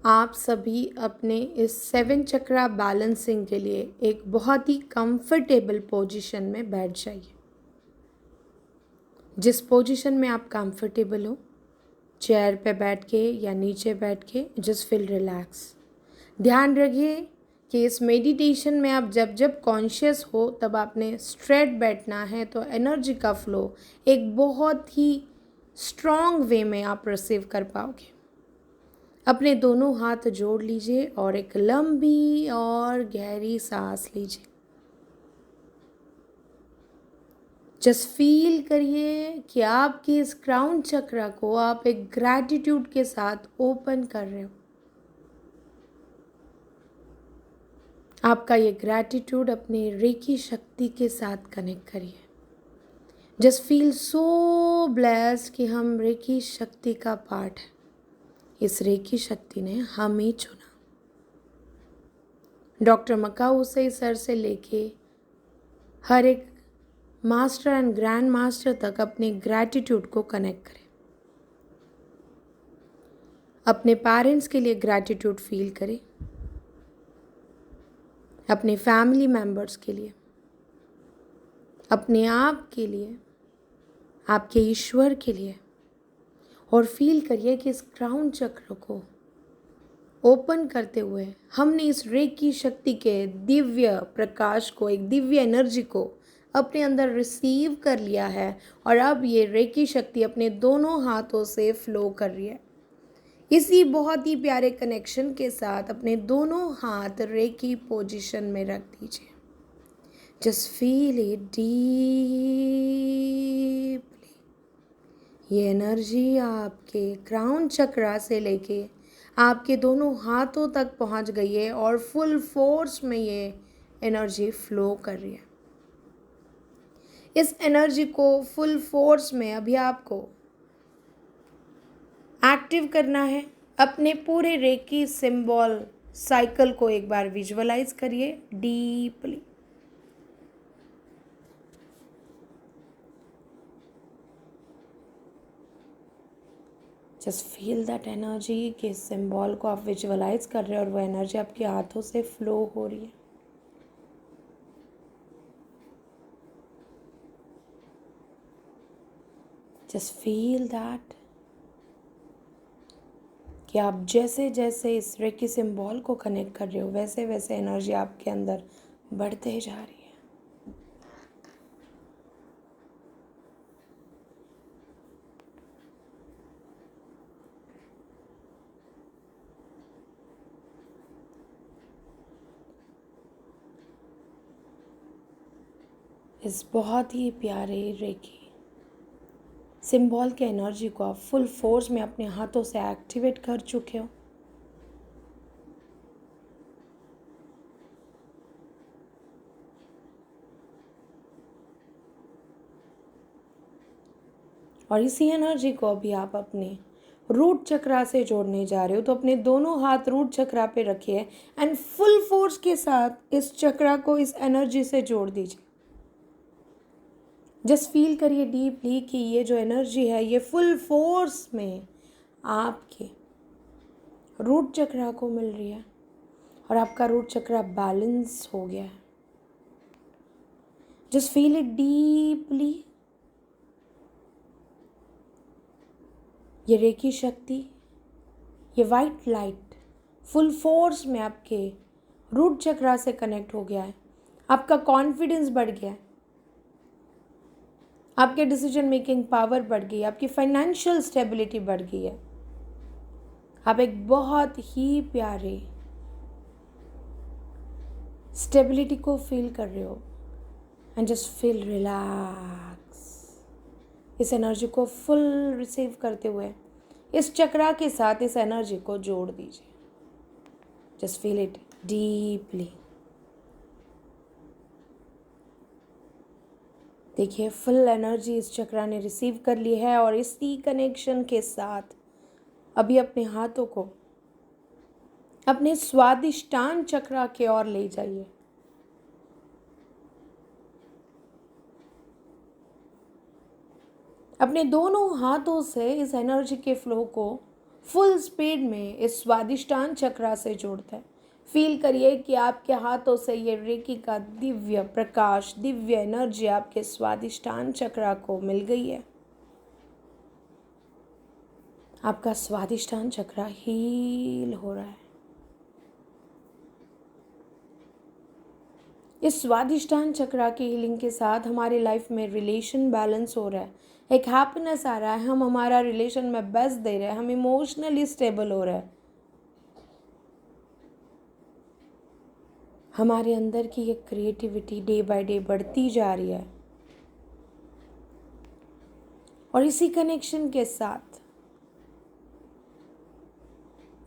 आप सभी अपने इस 7 चक्रा बैलेंसिंग के लिए एक बहुत ही कंफर्टेबल पोजीशन में बैठ जाइए। जिस पोजीशन में आप कंफर्टेबल हो, चेयर पे बैठ के या नीचे बैठ के, जस्ट फील रिलैक्स। ध्यान रखिए कि इस मेडिटेशन में आप जब जब कॉन्शियस हो तब आपने स्ट्रेट बैठना है, तो एनर्जी का फ्लो एक बहुत ही स्ट्रॉन्ग वे में आप रिसीव कर पाओगे। अपने दोनों हाथ जोड़ लीजिए और एक लंबी और गहरी सांस लीजिए। जस्ट फील करिए कि आपके इस क्राउन चक्र को आप एक ग्रैटिट्यूड के साथ ओपन कर रहे हो। आपका ये ग्रैटिट्यूड अपने रेकी शक्ति के साथ कनेक्ट करिए। जस्ट फील सो ब्लेस्ड कि हम रेकी शक्ति का पार्ट है। इस रेकी शक्ति ने हमें चुना। डॉक्टर मकाऊ से सर से लेके हर एक मास्टर एंड ग्रैंड मास्टर तक अपने ग्रैटिट्यूड को कनेक्ट करें। अपने पेरेंट्स के लिए ग्रैटिट्यूड फील करें, अपने फैमिली मेम्बर्स के लिए, अपने आप के लिए, आपके ईश्वर के लिए, और फील करिए कि इस क्राउन चक्र को ओपन करते हुए हमने इस रेकी शक्ति के दिव्य प्रकाश को, एक दिव्य एनर्जी को अपने अंदर रिसीव कर लिया है। और अब ये रेकी शक्ति अपने दोनों हाथों से फ्लो कर रही है। इसी बहुत ही प्यारे कनेक्शन के साथ अपने दोनों हाथ रेकी पोजीशन में रख दीजिए। Just feel it deeply. ये एनर्जी आपके क्राउन चक्रा से लेके आपके दोनों हाथों तक पहुंच गई है और फुल फोर्स में ये एनर्जी फ्लो कर रही है। इस एनर्जी को फुल फोर्स में अभी आपको एक्टिव करना है। अपने पूरे रेकी सिंबल साइकिल को एक बार विजुअलाइज करिए deeply. Just feel that energy के सिंबल को आप विजुअलाइज कर रहे हैं और वो एनर्जी आपके हाथों से फ्लो हो रही है। जस्ट फील दैट कि आप जैसे जैसे इस रेकी सिंबल को कनेक्ट कर रहे हो, वैसे वैसे एनर्जी आपके अंदर बढ़ते जा रही है। इस बहुत ही प्यारे रेकी सिंबल के एनर्जी को आप फुल फोर्स में अपने हाथों से एक्टिवेट कर चुके हो। और इसी एनर्जी को अभी आप अपने रूट चक्रा से जोड़ने जा रहे हो। तो अपने दोनों हाथ रूट चक्रा पे रखिए एंड फुल फोर्स के साथ इस चक्रा को इस एनर्जी से जोड़ दीजिए। जस्ट फील करिए डीपली कि ये जो एनर्जी है ये फुल फोर्स में आपके रूट चक्रा को मिल रही है और आपका रूट चक्रा बैलेंस हो गया है। Just feel it deeply. ये रेकी शक्ति, ये वाइट लाइट फुल फोर्स में आपके रूट चक्रा से कनेक्ट हो गया है। आपका कॉन्फिडेंस बढ़ गया है, आपके डिसीजन मेकिंग पावर बढ़ गई, आपकी फाइनेंशियल स्टेबिलिटी बढ़ गई है। आप एक बहुत ही प्यारे स्टेबिलिटी को फील कर रहे हो एंड जस्ट फील रिलैक्स। इस एनर्जी को फुल रिसीव करते हुए इस चक्रा के साथ इस एनर्जी को जोड़ दीजिए। Just feel it deeply. देखिए फुल एनर्जी इस चक्रा ने रिसीव कर ली है और इसी कनेक्शन के साथ अभी अपने हाथों को अपने स्वादिष्टान चक्रा के ओर ले जाइए। अपने दोनों हाथों से इस एनर्जी के फ्लो को फुल स्पीड में इस स्वादिष्टान चक्रा से जोड़ता है। फील करिए कि आपके हाथों से ये रेकी का दिव्य प्रकाश, दिव्य एनर्जी आपके स्वादिष्टान चक्रा को मिल गई है। आपका स्वादिष्टान चक्रा हील हो रहा है। इस स्वादिष्टान चक्रा की हीलिंग के साथ हमारी लाइफ में रिलेशन बैलेंस हो रहा है, एक हैप्पीनेस आ रहा है, हम हमारा रिलेशन में बेस्ट दे रहे हैं, हम इमोशनली स्टेबल हो रहे हैं। हमारे अंदर की ये क्रिएटिविटी डे बाय डे बढ़ती जा रही है। और इसी कनेक्शन के साथ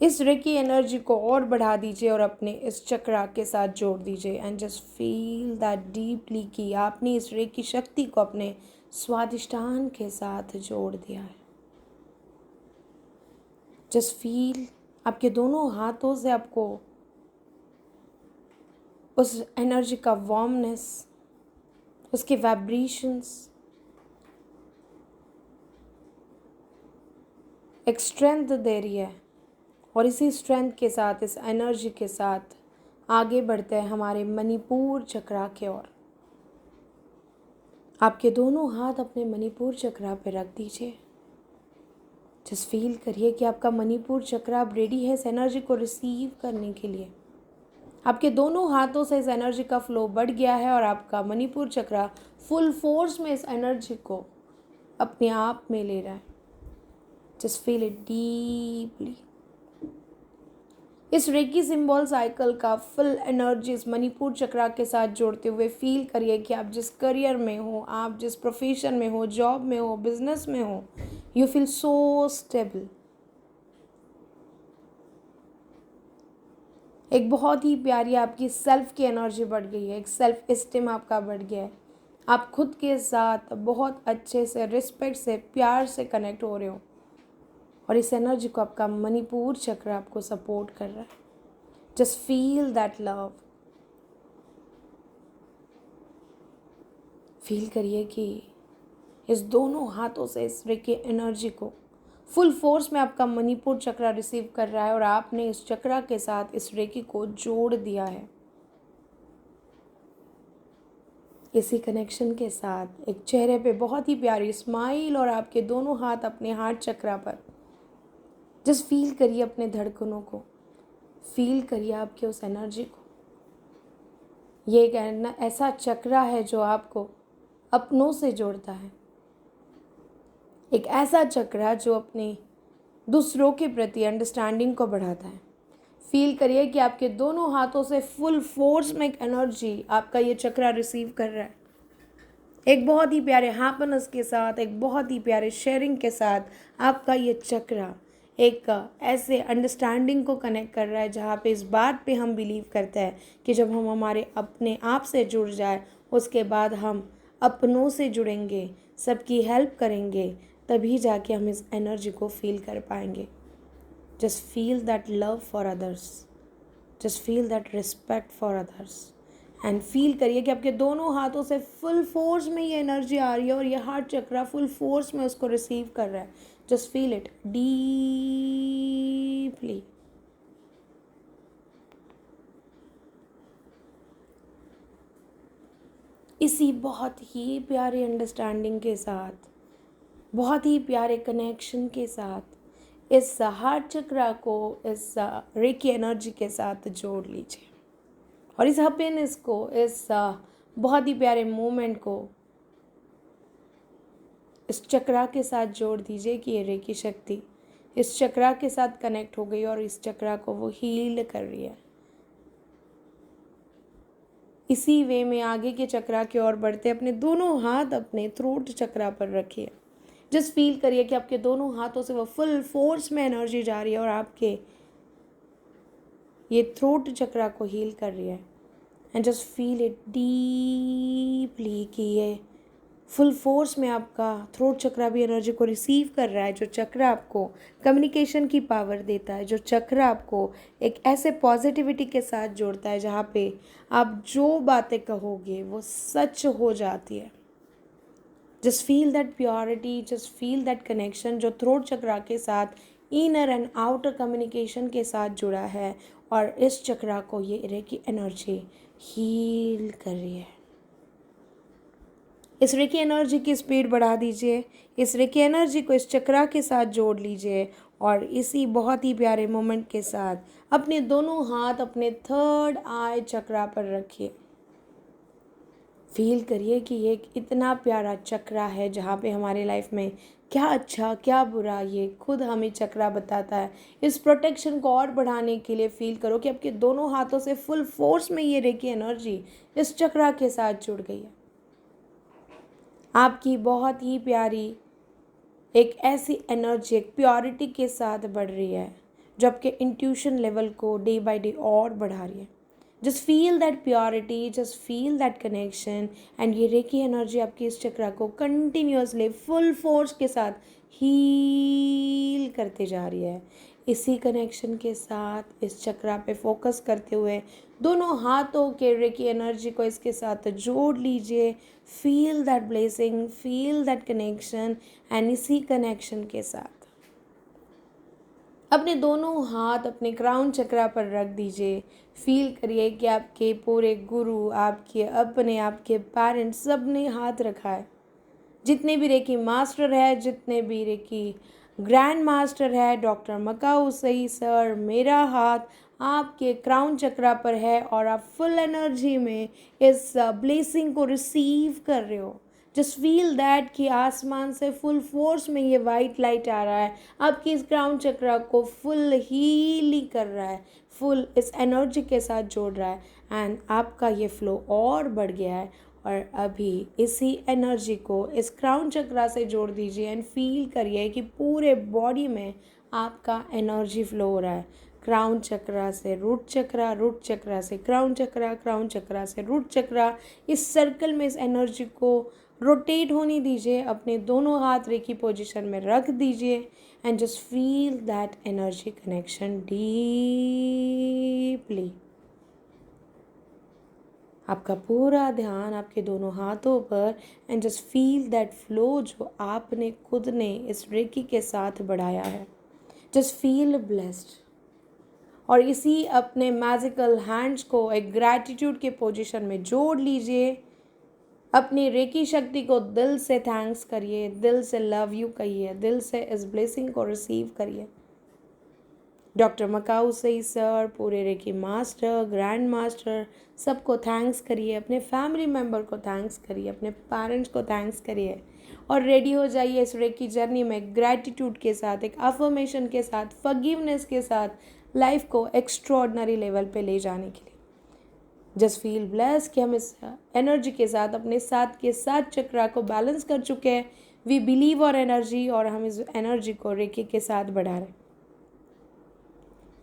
इस रेकी एनर्जी को और बढ़ा दीजिए और अपने इस चक्रा के साथ जोड़ दीजिए and just feel that deeply कि आपने इस रेकी शक्ति को अपने स्वादिष्टान के साथ जोड़ दिया है। जस्ट फील आपके दोनों हाथों से आपको उस एनर्जी का वार्मनेस, उसके वाइब्रेशंस, एक स्ट्रेंथ दे रही है। और इसी स्ट्रेंथ के साथ, इस एनर्जी के साथ आगे बढ़ते हैं हमारे मणिपुर चक्रा की ओर। आपके दोनों हाथ अपने मणिपुर चक्रा पे रख दीजिए। जस्ट फील करिए कि आपका मणिपुर चक्रा अब रेडी है इस एनर्जी को रिसीव करने के लिए। आपके दोनों हाथों से इस एनर्जी का फ्लो बढ़ गया है और आपका मणिपुर चक्रा फुल फोर्स में इस एनर्जी को अपने आप में ले रहा है। Just feel it deeply. इस रेकी सिंबल साइकिल का फुल एनर्जी इस मणिपुर चक्रा के साथ जोड़ते हुए फील करिए कि आप जिस करियर में हो, आप जिस प्रोफेशन में हो, जॉब में हो, बिजनेस में हो, यू फील सो स्टेबल। एक बहुत ही प्यारी आपकी सेल्फ की एनर्जी बढ़ गई है, एक सेल्फ एस्टीम आपका बढ़ गया है। आप खुद के साथ बहुत अच्छे से, रिस्पेक्ट से, प्यार से कनेक्ट हो रहे हो और इस एनर्जी को आपका मणिपुर चक्र आपको सपोर्ट कर रहा है। Just feel that love. Feel करिए कि इस दोनों हाथों से इस रेकी एनर्जी को फुल फोर्स में आपका मणिपुर चक्र रिसीव कर रहा है और आपने इस चक्र के साथ इस रेकी को जोड़ दिया है। इसी कनेक्शन के साथ एक चेहरे पे बहुत ही प्यारी स्माइल और आपके दोनों हाथ अपने हार्ट चक्र पर। जस्ट फील करिए अपने धड़कनों को, फील करिए आपके उस एनर्जी को। ये एक ऐसा चक्र है जो आपको अपनों से जोड़ता है, एक ऐसा चक्र जो अपने दूसरों के प्रति अंडरस्टैंडिंग को बढ़ाता है। फील करिए कि आपके दोनों हाथों से फुल फोर्स में एक एनर्जी आपका ये चक्र रिसीव कर रहा है। एक बहुत ही प्यारे हैप्पीनेस के साथ, एक बहुत ही प्यारे शेयरिंग के साथ आपका ये चक्र एक ऐसे अंडरस्टैंडिंग को कनेक्ट कर रहा है जहाँ पे इस बात पे हम बिलीव करते हैं कि जब हम हमारे अपने आप से जुड़ जाए उसके बाद हम अपनों से जुड़ेंगे, सबकी हेल्प करेंगे, तभी जाके हम इस एनर्जी को फील कर पाएंगे। Just feel that love for others, just feel that respect for others and feel करिए कि आपके दोनों हाथों से फुल फोर्स में ये एनर्जी आ रही है और ये हार्ट चक्र फुल फोर्स में उसको रिसीव कर रहा है। Just feel it deeply. इसी बहुत ही प्यारे अंडरस्टैंडिंग के साथ, बहुत ही प्यारे कनेक्शन के साथ इस हार्ट चक्र को इस रेकी एनर्जी के साथ जोड़ लीजिए और इस हैप्पीनेस को, इस बहुत ही प्यारे मोमेंट को इस चक्रा के साथ जोड़ दीजिए कि ये रेकी शक्ति इस चक्रा के साथ कनेक्ट हो गई और इस चक्रा को वो हील कर रही है। इसी वे में आगे के चक्रा की ओर बढ़ते अपने दोनों हाथ अपने थ्रोट चक्रा पर रखिए। जस्ट फील करिए कि आपके दोनों हाथों से वो फुल फोर्स में एनर्जी जा रही है और आपके ये थ्रोट चक्रा को हील कर रही है। And just feel it deeply कि ये फुल फोर्स में आपका थ्रोट चक्रा भी एनर्जी को रिसीव कर रहा है, जो चक्र आपको कम्युनिकेशन की पावर देता है, जो चक्र आपको एक ऐसे पॉजिटिविटी के साथ जोड़ता है जहाँ पे आप जो बातें कहोगे वो सच हो जाती है। Just feel that purity, just feel that connection जो थ्रोट चक्रा के साथ इनर एंड आउटर कम्युनिकेशन के साथ जुड़ा है और इस चक्रा को ये रेकी एनर्जी हील कर रही है। इस रेकी एनर्जी की स्पीड बढ़ा दीजिए, इस रेकी एनर्जी को इस चक्रा के साथ जोड़ लीजिए और इसी बहुत ही प्यारे मोमेंट के साथ अपने दोनों हाथ अपने थर्ड आई चक्रा पर रखिए। फील करिए कि ये एक इतना प्यारा चक्रा है जहाँ पे हमारे लाइफ में क्या अच्छा क्या बुरा ये खुद हमें चक्रा बताता है। इस प्रोटेक्शन को और बढ़ाने के लिए फील करो कि आपके दोनों हाथों से फुल फोर्स में ये रेकी एनर्जी इस चक्रा के साथ जुड़ गई है। आपकी बहुत ही प्यारी एक ऐसी एनर्जी एक प्योरिटी के साथ बढ़ रही है जो आपके इंट्यूशन लेवल को डे बाय डे और बढ़ा रही है। Just feel that purity, just feel that connection and ये रेकी एनर्जी आपकी इस चक्रा को कंटिन्यूअसली फुल फोर्स के साथ हील करते जा रही है। इसी कनेक्शन के साथ इस चक्रा पे फोकस करते हुए दोनों हाथों के रेकी एनर्जी को इसके साथ जोड़ लीजिए। Feel that blessing, feel that connection and इसी कनेक्शन के साथ अपने दोनों हाथ अपने क्राउन चक्रा पर रख दीजिए। फील करिए कि आपके पूरे गुरु, आपके अपने, आपके पेरेंट्स सब ने हाथ रखा है। जितने भी रेकी मास्टर है, जितने भी रेकी ग्रैंड मास्टर है, डॉक्टर मकाऊ सही सर, मेरा हाथ आपके क्राउन चक्रा पर है और आप फुल एनर्जी में इस ब्लेसिंग को रिसीव कर रहे हो। जस्ट फील दैट कि आसमान से फुल फोर्स में ये वाइट लाइट आ रहा है, आपकी इस क्राउन चक्रा को फुल हील कर रहा है, फुल इस एनर्जी के साथ जोड़ रहा है एंड आपका ये फ्लो और बढ़ गया है। और अभी इसी एनर्जी को इस क्राउन चक्रा से जोड़ दीजिए एंड फील करिए कि पूरे बॉडी में आपका एनर्जी फ्लो हो रहा है। क्राउन चक्रा से रूट चक्रा, रूट चक्रा से क्राउन चक्रा, क्राउन चक्रा से रूट चक्रा। इस सर्कल में इस एनर्जी को रोटेट होने दीजिए। अपने दोनों हाथ रेकी पोजीशन में रख दीजिए and just feel that energy connection deeply. आपका पूरा ध्यान आपके दोनों हाथों पर and just feel that flow जो आपने खुद ने इस रेकी के साथ बढ़ाया है। जस्ट फील ब्लेस्ड और इसी अपने मैजिकल हैंड्स को एक ग्रैटिट्यूड के पोजीशन में जोड़ लीजिए। अपनी रेकी शक्ति को दिल से थैंक्स करिए, दिल से लव यू कहिए, दिल से इस ब्लेसिंग को रिसीव करिए। डॉक्टर मकाऊ सही सर, पूरे रेकी मास्टर, ग्रैंड मास्टर सबको थैंक्स करिए, अपने फैमिली मेम्बर को थैंक्स करिए, अपने पेरेंट्स को थैंक्स करिए और रेडी हो जाइए इस रेकी जर्नी में ग्रैटिट्यूड के साथ, एक अफर्मेशन के साथ, फॉरगिवनेस के साथ लाइफ को एक्स्ट्रॉर्डनरी लेवल पे ले जाने के लिए। जस्ट फील ब्लेस कि हम इस एनर्जी के साथ अपने साथ के साथ चक्रा को बैलेंस कर चुके हैं। वी बिलीव और एनर्जी और हम इस एनर्जी को रेकी के साथ बढ़ा रहे हैं।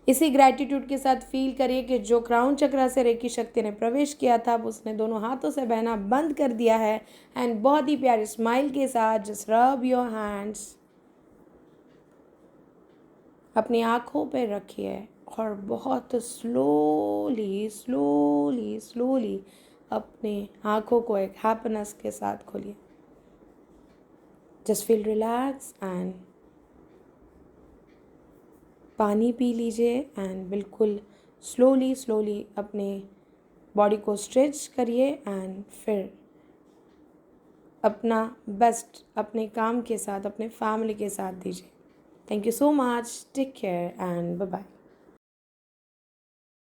इसी ग्रैटिट्यूड के साथ फील करिए कि जो क्राउन चक्रा से रेकी शक्ति ने प्रवेश किया था अब उसने दोनों हाथों से बहना बंद कर दिया है एंड बहुत ही प्यारे स्माइल के साथ जस्ट रब योर हैंड्स अपनी आँखों पे रखिए और बहुत स्लोली स्लोली स्लोली अपनी आँखों को एक हैप्पीनेस के साथ खोलिए। जस्ट फील रिलैक्स एंड पानी पी लीजिए एंड बिल्कुल स्लोली स्लोली अपने बॉडी को स्ट्रेच करिए एंड फिर अपना बेस्ट अपने काम के साथ अपने फैमिली के साथ दीजिए। Thank you so much. Take care and bye-bye.